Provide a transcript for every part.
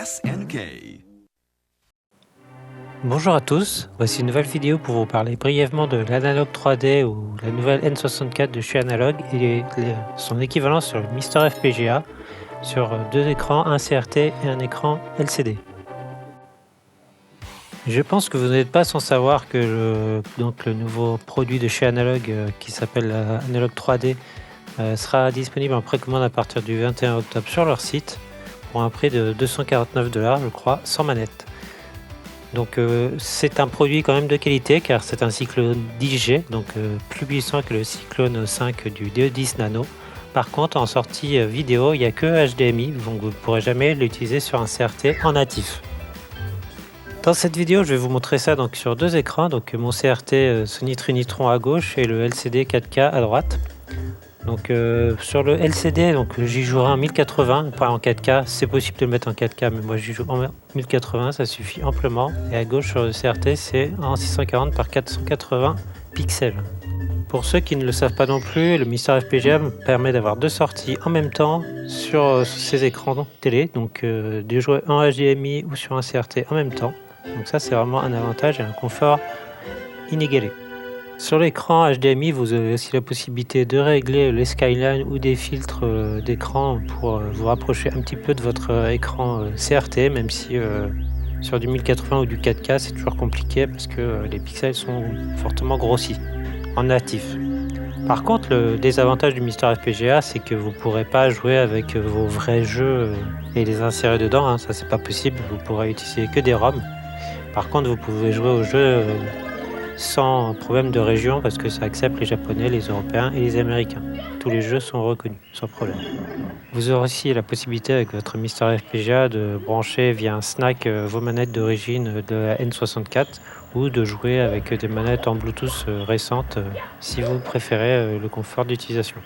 SNK. Bonjour à tous, voici une nouvelle vidéo pour vous parler brièvement de l'Analog 3D ou la nouvelle N64 de chez Analog et son équivalent sur le Mister FPGA sur deux écrans, un CRT et un écran LCD. Je pense que vous n'êtes pas sans savoir que le nouveau produit de chez Analog qui s'appelle Analog 3D sera disponible en précommande à partir du 21 octobre sur leur site pour un prix de 249 $, je crois, sans manette. Donc c'est un produit quand même de qualité car c'est un Cyclone 10G, donc plus puissant que le Cyclone 5 du DE10 Nano. Par contre, en sortie vidéo, il n'y a que HDMI, donc vous ne pourrez jamais l'utiliser sur un CRT en natif. Dans cette vidéo, je vais vous montrer ça donc, sur deux écrans, donc mon CRT Sony Trinitron à gauche et le LCD 4K à droite. Donc sur le LCD, donc j'y jouerai en 1080, pas en 4K. C'est possible de le mettre en 4K, mais moi j'y joue en 1080, ça suffit amplement. Et à gauche sur le CRT, c'est en 640 par 480 pixels. Pour ceux qui ne le savent pas non plus, le Mister FPGA me permet d'avoir deux sorties en même temps sur ces écrans télé, donc de jouer en HDMI ou sur un CRT en même temps. Donc ça c'est vraiment un avantage et un confort inégalé. Sur l'écran HDMI, vous avez aussi la possibilité de régler les skylines ou des filtres d'écran pour vous rapprocher un petit peu de votre écran CRT, même si sur du 1080 ou du 4K, c'est toujours compliqué parce que les pixels sont fortement grossis en natif. Par contre, le désavantage du Mister FPGA, c'est que vous ne pourrez pas jouer avec vos vrais jeux et les insérer dedans, hein, ça c'est pas possible, vous pourrez utiliser que des ROM. Par contre, vous pouvez jouer aux jeux sans problème de région parce que ça accepte les Japonais, les Européens et les Américains. Tous les jeux sont reconnus, sans problème. Vous aurez aussi la possibilité avec votre Mister FPGA de brancher via un snack vos manettes d'origine de la N64 ou de jouer avec des manettes en Bluetooth récentes si vous préférez le confort d'utilisation.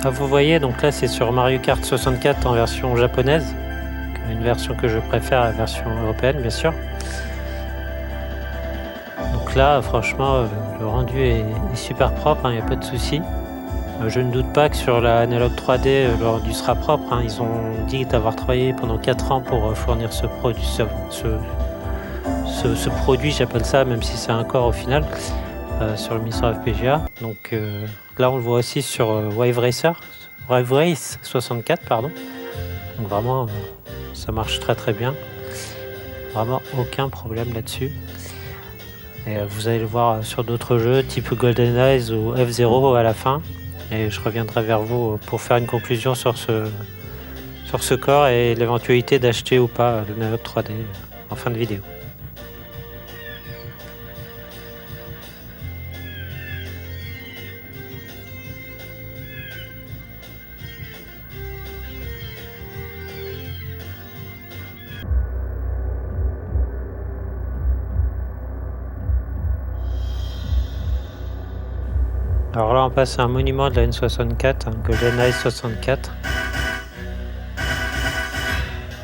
Ah, vous voyez, donc là c'est sur Mario Kart 64 en version japonaise, une version que je préfère à la version européenne bien sûr. Donc là franchement le rendu est super propre, il n'y a pas de souci. Je ne doute pas que sur la Analog 3D le rendu sera propre, ils ont dit d'avoir travaillé pendant 4 ans pour fournir ce produit, j'appelle ça, même si c'est un corps au final, sur le Mister FPGA. Donc là on le voit aussi sur Wave Race 64 pardon. Donc vraiment ça marche très très bien, vraiment aucun problème là-dessus. Et vous allez le voir sur d'autres jeux type Golden Eyes ou F-Zero à la fin, et je reviendrai vers vous pour faire une conclusion sur ce corps et l'éventualité d'acheter ou pas le Analog 3D en fin de vidéo. Alors là on passe à un monument de la N64, un GoldenEye 64.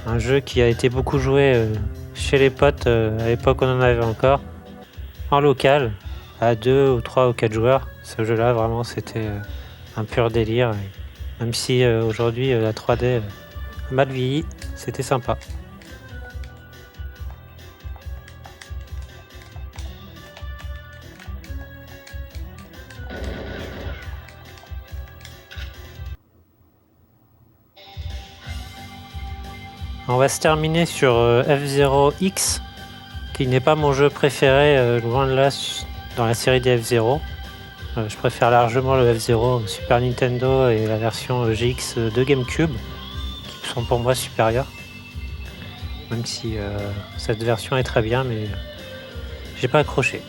Un jeu qui a été beaucoup joué chez les potes, à l'époque on en avait encore, en local, à 2 ou 3 ou 4 joueurs. Ce jeu là vraiment c'était un pur délire, et même si aujourd'hui la 3D a mal vieilli, c'était sympa. On va se terminer sur F-Zero X, qui n'est pas mon jeu préféré, loin de là, dans la série des F-Zero. Je préfère largement le F-Zero Super Nintendo et la version GX de GameCube, qui sont pour moi supérieures. Même si cette version est très bien, mais j'ai pas accroché.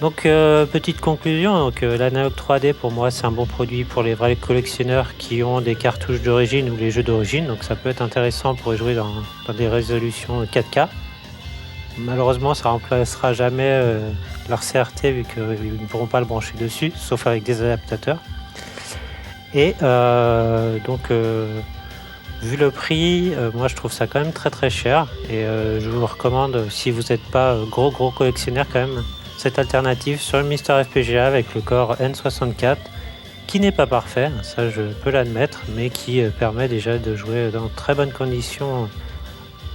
Donc petite conclusion, l'Analog 3D pour moi c'est un bon produit pour les vrais collectionneurs qui ont des cartouches d'origine ou les jeux d'origine, donc ça peut être intéressant pour jouer dans des résolutions 4K. Malheureusement ça remplacera jamais leur CRT vu qu'ils ne pourront pas le brancher dessus, sauf avec des adaptateurs. Et Vu le prix, moi je trouve ça quand même très très cher et je vous recommande, si vous n'êtes pas gros collectionneur quand même, cette alternative sur le Mister FPGA avec le Core N64 qui n'est pas parfait, ça je peux l'admettre, mais qui permet déjà de jouer dans très bonnes conditions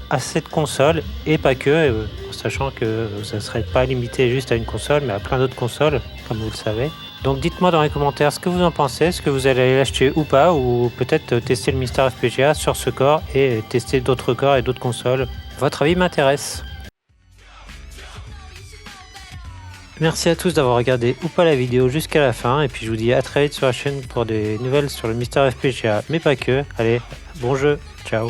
à cette console et pas que, sachant que ça ne serait pas limité juste à une console, mais à plein d'autres consoles, comme vous le savez. Donc dites-moi dans les commentaires ce que vous en pensez, est-ce que vous allez l'acheter ou pas, ou peut-être tester le Mister FPGA sur ce corps et tester d'autres corps et d'autres consoles. Votre avis m'intéresse. Merci à tous d'avoir regardé ou pas la vidéo jusqu'à la fin, et puis je vous dis à très vite sur la chaîne pour des nouvelles sur le Mister FPGA, mais pas que. Allez, bon jeu, ciao.